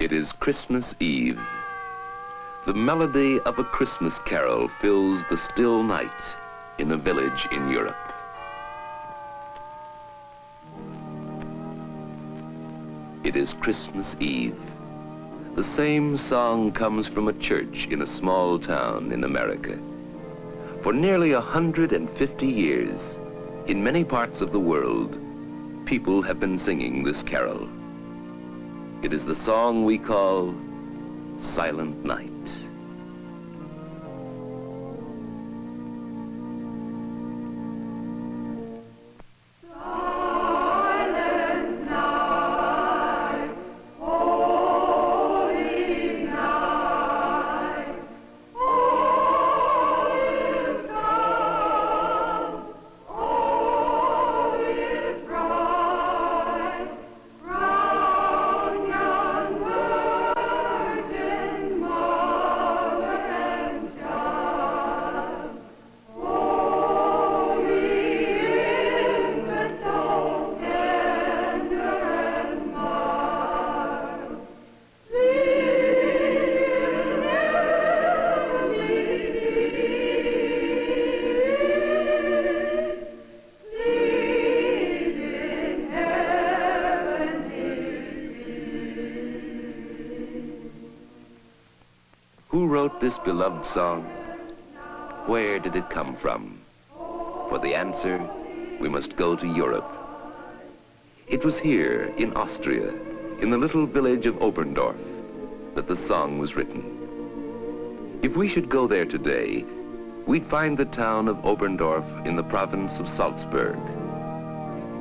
It is Christmas Eve. The melody of a Christmas carol fills the still night in a village in Europe. It is Christmas Eve. The same song comes from a church in a small town in America. For nearly 150 years, in many parts of the world, people have been singing this carol. It is the song we call Silent Night. Who wrote this beloved song? Where did it come from? For the answer, we must go to Europe. It was here, in Austria, in the little village of Oberndorf, that the song was written. If we should go there today, we'd find the town of Oberndorf in the province of Salzburg.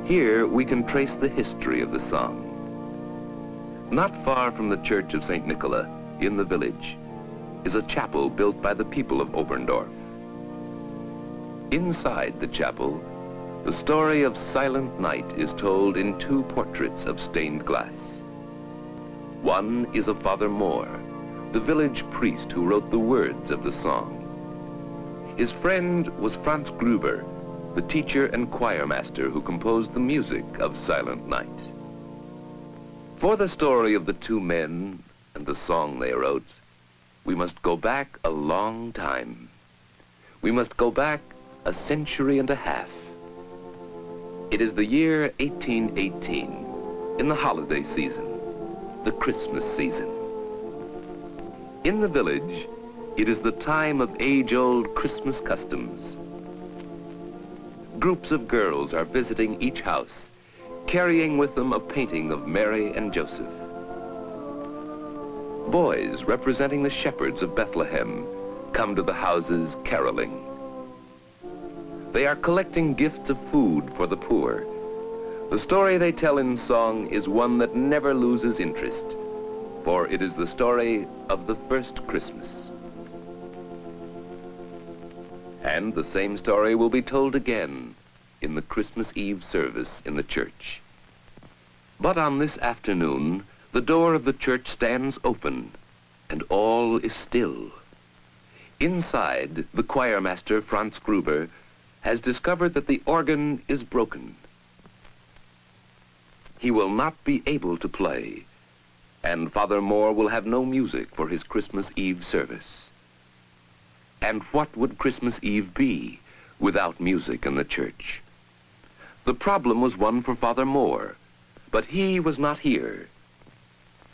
Here, we can trace the history of the song. Not far from the church of St. Nicola, in the village, is a chapel built by the people of Oberndorf. Inside the chapel, the story of Silent Night is told in two portraits of stained glass. One is of Father Moore, the village priest who wrote the words of the song. His friend was Franz Gruber, the teacher and choir master who composed the music of Silent Night. For the story of the two men and the song they wrote, we must go back a long time. We must go back a century and a half. It is the year 1818, in the holiday season, the Christmas season. In the village, it is the time of age-old Christmas customs. Groups of girls are visiting each house, carrying with them a painting of Mary and Joseph. Boys representing the shepherds of Bethlehem come to the houses caroling. They are collecting gifts of food for the poor. The story they tell in song is one that never loses interest, for it is the story of the first Christmas. And the same story will be told again in the Christmas Eve service in the church. But on this afternoon, the door of the church stands open, and all is still. Inside, the choir master, Franz Gruber, has discovered that the organ is broken. He will not be able to play, and Father Moore will have no music for his Christmas Eve service. And what would Christmas Eve be without music in the church? The problem was one for Father Moore, but he was not here.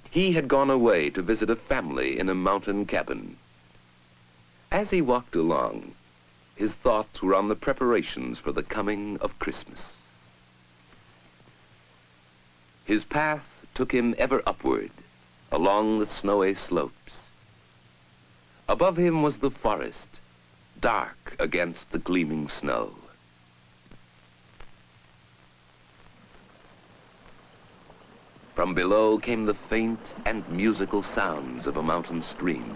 He had gone away to visit a family in a mountain cabin. As he walked along, his thoughts were on the preparations for the coming of Christmas. His path took him ever upward, along the snowy slopes. Above him was the forest, dark against the gleaming snow. From below came the faint and musical sounds of a mountain stream.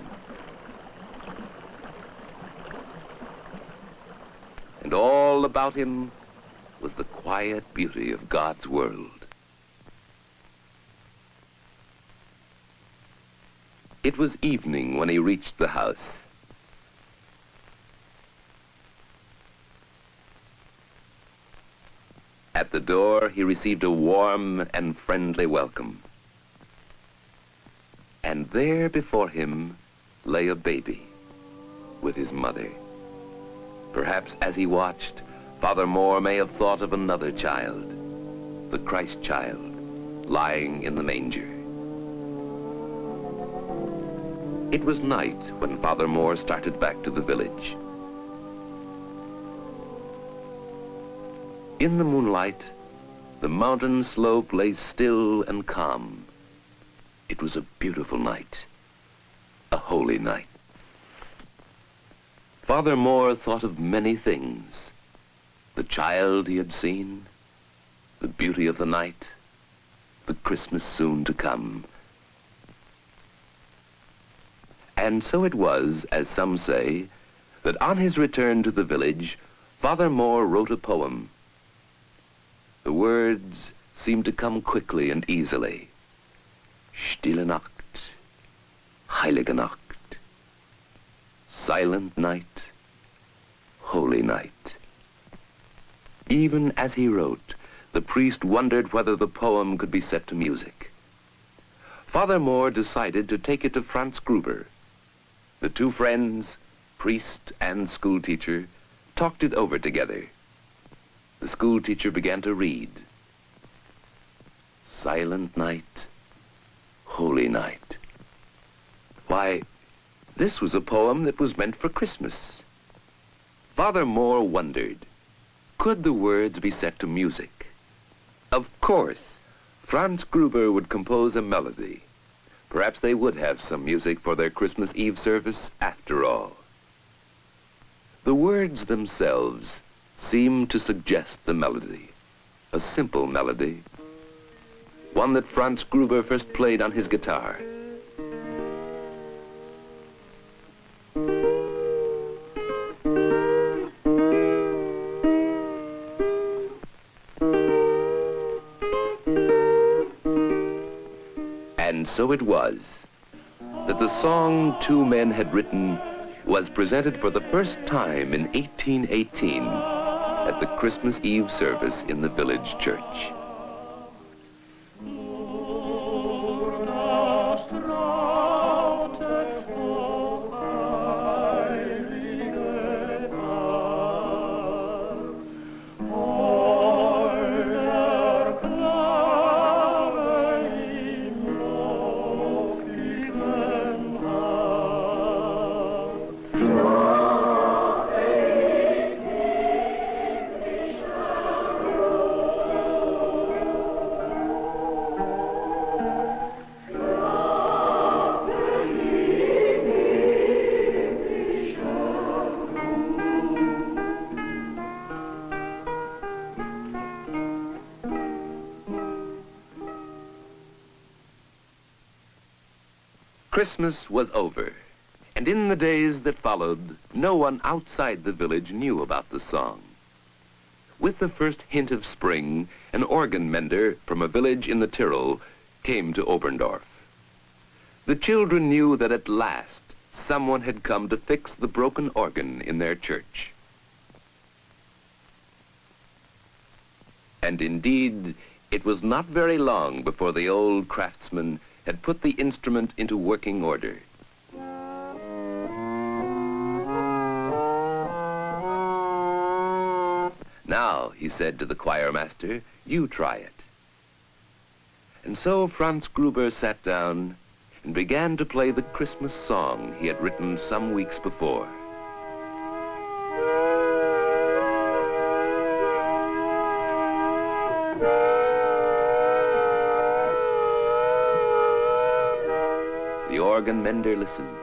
And all about him was the quiet beauty of God's world. It was evening when he reached the house. At the door, he received a warm and friendly welcome. And there before him lay a baby with his mother. Perhaps as he watched, Father Moore may have thought of another child, the Christ child, lying in the manger. It was night when Father Moore started back to the village. In the moonlight, the mountain slope lay still and calm. It was a beautiful night, a holy night. Father Moore thought of many things. The child he had seen, the beauty of the night, the Christmas soon to come. And so it was, as some say, that on his return to the village, Father Moore wrote a poem. The words seemed to come quickly and easily. Stille Nacht, heilige Nacht, silent night, holy night. Even as he wrote, the priest wondered whether the poem could be set to music. Father Moore decided to take it to Franz Gruber. The two friends, priest and schoolteacher, talked it over together. The schoolteacher began to read. Silent night, holy night. Why, this was a poem that was meant for Christmas. Father Moore wondered, could the words be set to music? Of course, Franz Gruber would compose a melody. Perhaps they would have some music for their Christmas Eve service after all. The words themselves seemed to suggest the melody, a simple melody, one that Franz Gruber first played on his guitar. And so it was that the song two men had written was presented for the first time in 1818 at the Christmas Eve service in the village church. Christmas was over, and in the days that followed, no one outside the village knew about the song. With the first hint of spring, an organ mender from a village in the Tyrol came to Oberndorf. The children knew that at last someone had come to fix the broken organ in their church. And indeed, it was not very long before the old craftsman had put the instrument into working order. Now, he said to the choir master, you try it. And so Franz Gruber sat down and began to play the Christmas song he had written some weeks before. The organ mender listened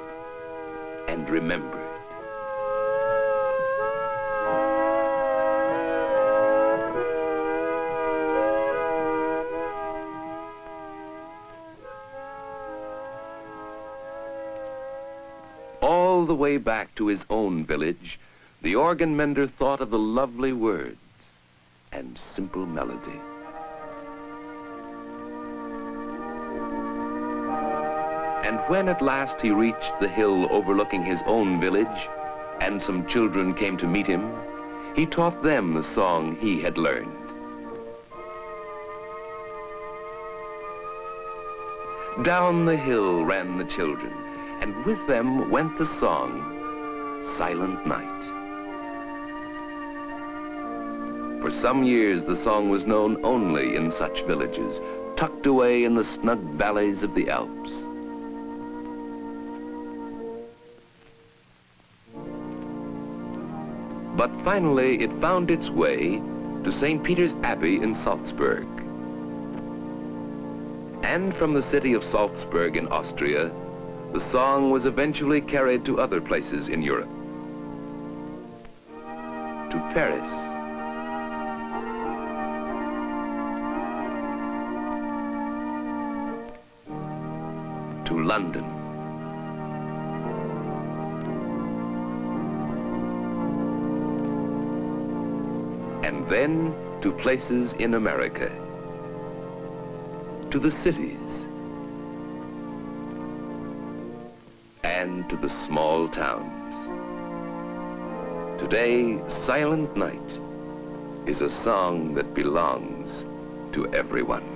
and remembered. All the way back to his own village, the organ mender thought of the lovely words and simple melody. And when at last he reached the hill overlooking his own village, and some children came to meet him, he taught them the song he had learned. Down the hill ran the children, and with them went the song, Silent Night. For some years, the song was known only in such villages, tucked away in the snug valleys of the Alps. But finally, it found its way to St. Peter's Abbey in Salzburg. And from the city of Salzburg in Austria, the song was eventually carried to other places in Europe. To Paris, to London, and then to places in America, to the cities, and to the small towns. Today, Silent Night is a song that belongs to everyone.